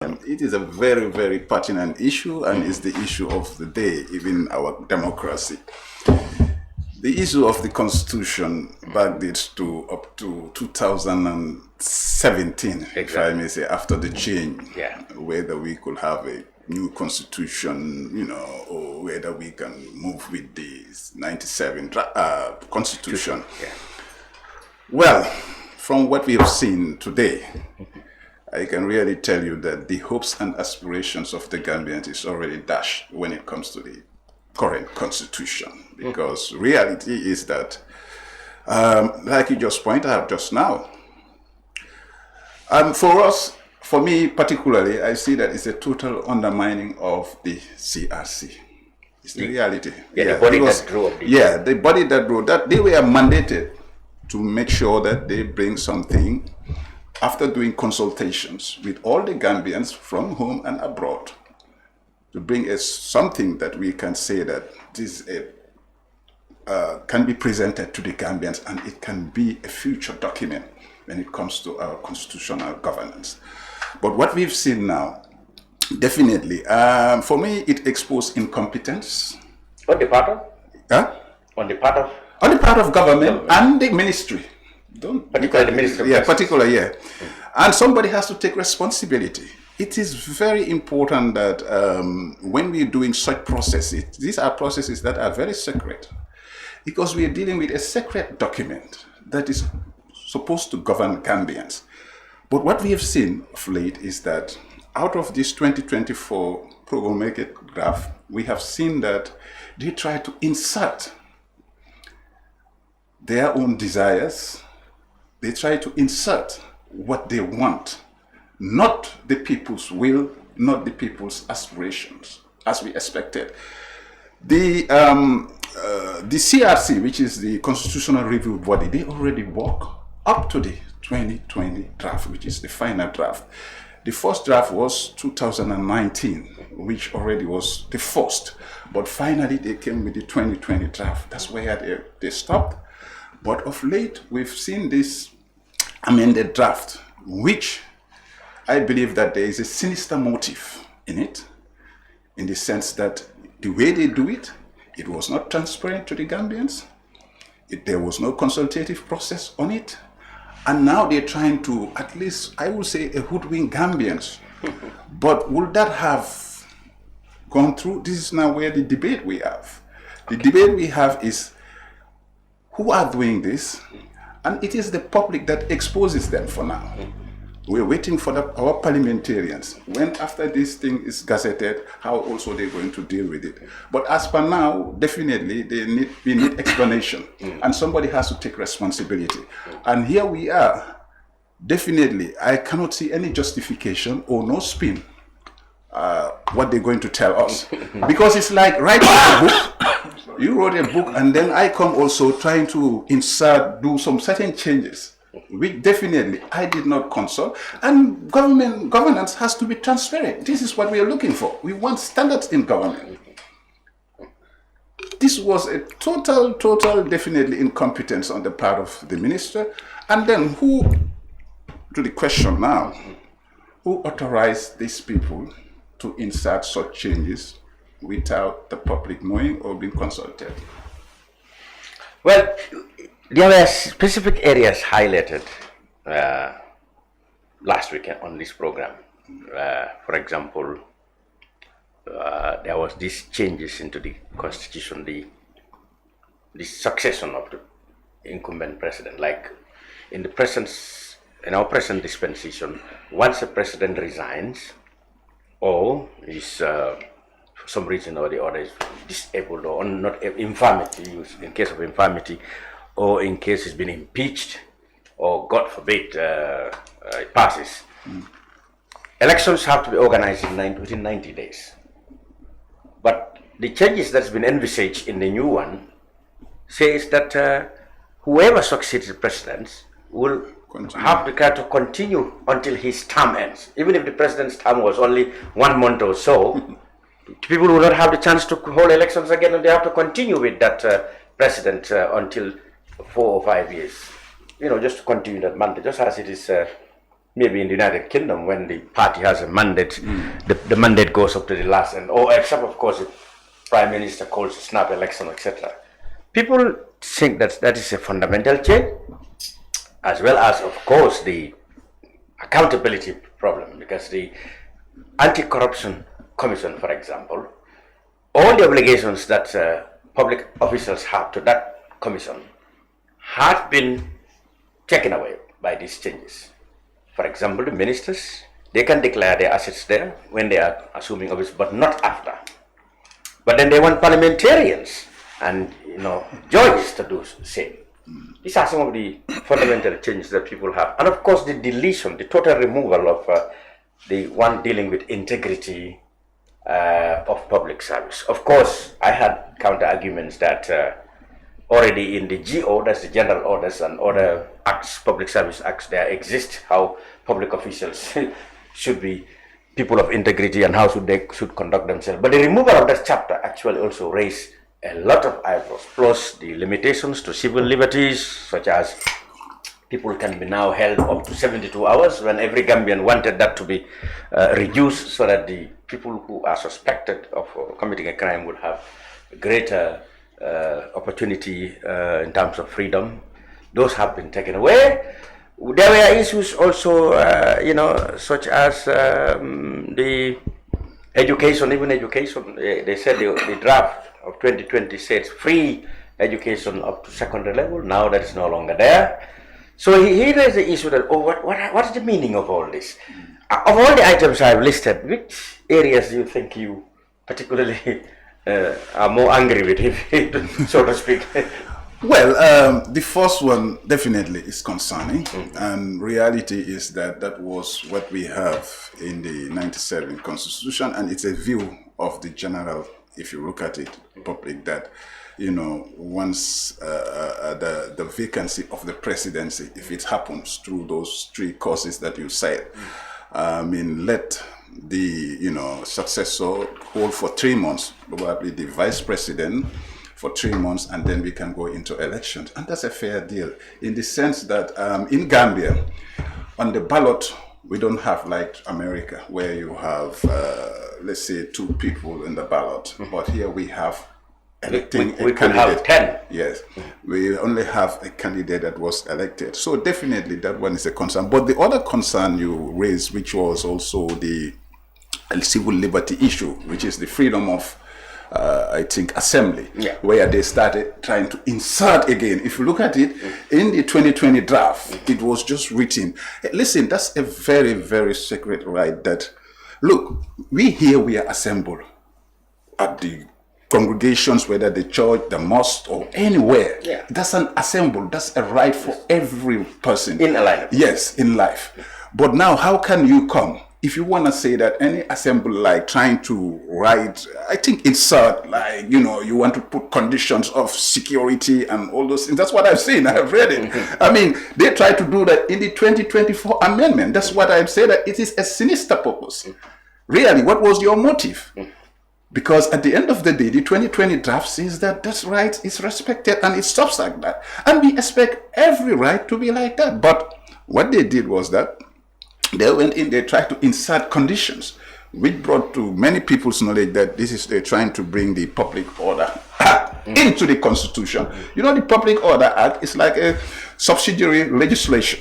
It is a very, very pertinent issue and is the issue of the day, even our democracy. The issue of the constitution back dates to up to 2017, if I may say, after the change, whether we could have a new constitution, or whether we can move with the 97 constitution. Well, from what we have seen today, I can really tell you that the hopes and aspirations of the Gambians is already dashed when it comes to the current constitution, because reality is that, like you just pointed out just now, for me particularly, I see that it's a total undermining of the CRC. It's the reality. The body that drew up the body that drew that. They were mandated to make sure that they bring something after doing consultations with all the Gambians from home and abroad, to bring us something that we can say that this can be presented to the Gambians, and it can be a future document when it comes to our constitutional governance. But what we've seen now, definitely, for me, it exposed incompetence. On the part of? Huh? On the part of? On the part of government and the ministry. Particularly the ministry. And somebody has to take responsibility. It is very important that when we're doing such processes, these are processes that are very secret, because we are dealing with a secret document that is supposed to govern Gambians. But what we have seen of late is that out of this 2024 programmatic draft, we have seen that they try to insert their own desires. They try to insert what they want, not the people's will, not the people's aspirations, as we expected. The CRC, which is the Constitutional Review Body, they already work up to the 2020 draft, which is the final draft. The first draft was 2019, which already was the first. But finally, they came with the 2020 draft. That's where they stopped. But of late, we've seen this amended draft, which I believe that there is a sinister motive in it, in the sense that the way they do it, it was not transparent to the Gambians. There was no consultative process on it. And now they're trying to, at least, I would say, hoodwink Gambians. But would that have gone through? This is now where the debate we have. The debate we have is who are doing this, and it is the public that exposes them for now. We're waiting for our parliamentarians. When after this thing is gazetted, how also they're going to deal with it. But as per now, definitely we need explanation, and somebody has to take responsibility. And here we are. Definitely, I cannot see any justification or no spin what they're going to tell us, because it's like writing a book. You wrote a book, and then I come also trying to do some certain changes, which definitely I did not consult. And governance has to be transparent. This is what we are looking for. We want standards in government. This was a total, definitely incompetence on the part of the minister. And then to the question now, who authorized these people to insert such changes without the public knowing or being consulted? Well, there were specific areas highlighted last week on this program. For example, there was these changes into the constitution, the succession of the incumbent president. Like in our present dispensation, once a president resigns or is for some reason or the other is disabled or not infirmity, in case of infirmity, or in case he's been impeached, or God forbid it passes, elections have to be organized within 90 days. But the changes that's been envisaged in the new one says that whoever succeeds the president will have the right to continue until his term ends. Even if the president's term was only 1 month or so, people will not have the chance to hold elections again, and they have to continue with that president until 4 or 5 years. Just to continue that mandate, just as it is maybe in the United Kingdom, when the party has a mandate, the mandate goes up to the last, and or except of course, if Prime Minister calls a snap election, etc. People think that that is a fundamental change, as well as, of course, the accountability problem, because the Anti-Corruption Commission, for example, all the obligations that public officials have to that commission have been taken away by these changes. For example, the ministers, they can declare their assets there when they are assuming office, but not after. But then they want parliamentarians and judges to do the same. These are some of the fundamental changes that people have. And of course, the deletion, the total removal of the one dealing with integrity of public service. Of course, I had counter arguments that already in the GO, that's the General Orders and other acts, public service acts, there exist how public officials should be people of integrity and how they should conduct themselves. But the removal of that chapter actually also raised a lot of eyebrows, plus the limitations to civil liberties, such as people can be now held up to 72 hours, when every Gambian wanted that to be reduced so that the people who are suspected of committing a crime would have greater opportunity in terms of freedom. Those have been taken away. There were issues also, such as the education, even education. They said the draft of 2020 says free education up to secondary level. Now that is no longer there. So he raised the issue that, what is the meaning of all this? Of all the items I've listed, which areas do you think you particularly are more angry with, so to speak? Well, the first one definitely is concerning, and reality is that that was what we have in the 97 Constitution, and it's a view of the general, if you look at it, public, that once the vacancy of the presidency, if it happens through those three causes that you said, let the successor hold for 3 months, probably the vice president for 3 months, and then we can go into elections. And that's a fair deal in the sense that in Gambia, on the ballot, we don't have like America where you have, let's say, 2 people in the ballot. But here we have electing we a could candidate. have 10. Yes, we only have a candidate that was elected. So definitely that one is a concern. But the other concern you raised, which was also the civil liberty issue, which is the freedom of I think assembly, where they started trying to insert again. If you look at it in the 2020 draft, it was just written. Listen, that's a very, very sacred right that, look, we are assembled at the congregations, whether the church, the mosque, or anywhere. Yeah. That's an assemble. That's a right for every person. In life. Yes, in life. But now, how can you come? If you want to say that any assembly, like trying to write, I think insert, like, you want to put conditions of security and all those things. That's what I've seen. I've read it. I mean, they try to do that in the 2024 amendment. That's what I've said, that it is a sinister purpose. Really, what was your motive? Because at the end of the day, the 2020 draft says that this right is respected and it stops like that. And we expect every right to be like that. But what they did was that they went in, they tried to insert conditions, which brought to many people's knowledge that they're trying to bring the Public Order Act into the Constitution. The Public Order Act is like a subsidiary legislation.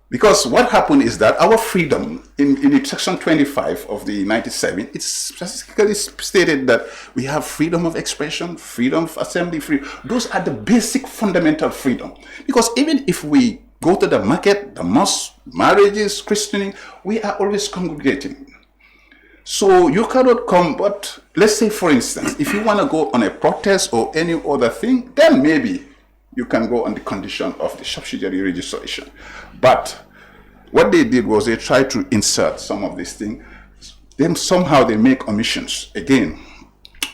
Because what happened is that our freedom, in the section 25 of the 97, it's specifically stated that we have freedom of expression, freedom of assembly, those are the basic fundamental freedom. Because even if we go to the market, the mosque, marriages, christening, we are always congregating. So you cannot come, but let's say, for instance, if you want to go on a protest or any other thing, then maybe you can go on the condition of the subsidiary registration. But what they did was they tried to insert some of these things. Then somehow they make omissions. Again,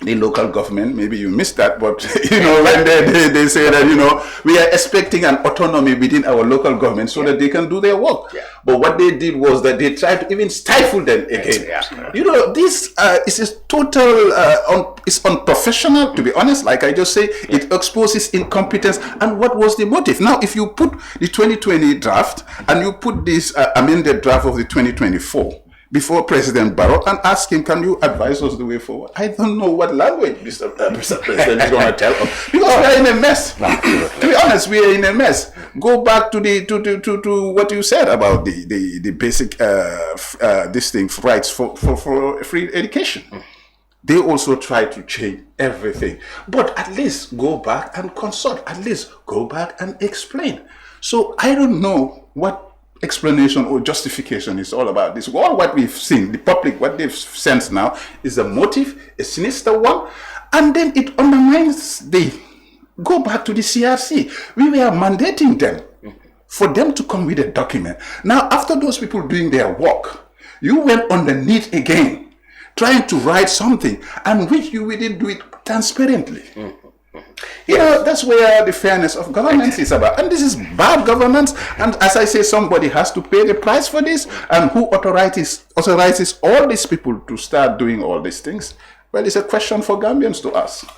the local government, maybe you missed that, but when they say that we are expecting an autonomy within our local government so that they can do their work. Yeah. But what they did was that they tried to even stifle them again. This is total, it's unprofessional, to be honest. Like I just say, it exposes incompetence. And what was the motive? Now, if you put the 2020 draft and you put this amended draft of the 2024 before President Barrow and ask him, can you advise us the way forward? I don't know what language Mr. President is going to tell us, because we are in a mess. To be honest, we are in a mess. Go back to the to what you said about the basic rights for free education. They also try to change everything, but at least go back and consult. At least go back and explain. So I don't know what explanation or justification is all about. This all what we've seen, the public, what they've sensed now is a motive, a sinister one, and then it undermines go back to the CRC. We were mandating them for them to come with a document. Now, after those people doing their work, you went underneath again, trying to write something, and which you didn't do it transparently. That's where the fairness of governance is about. And this is bad governance. And as I say, somebody has to pay the price for this. And who authorizes all these people to start doing all these things? Well, it's a question for Gambians to ask.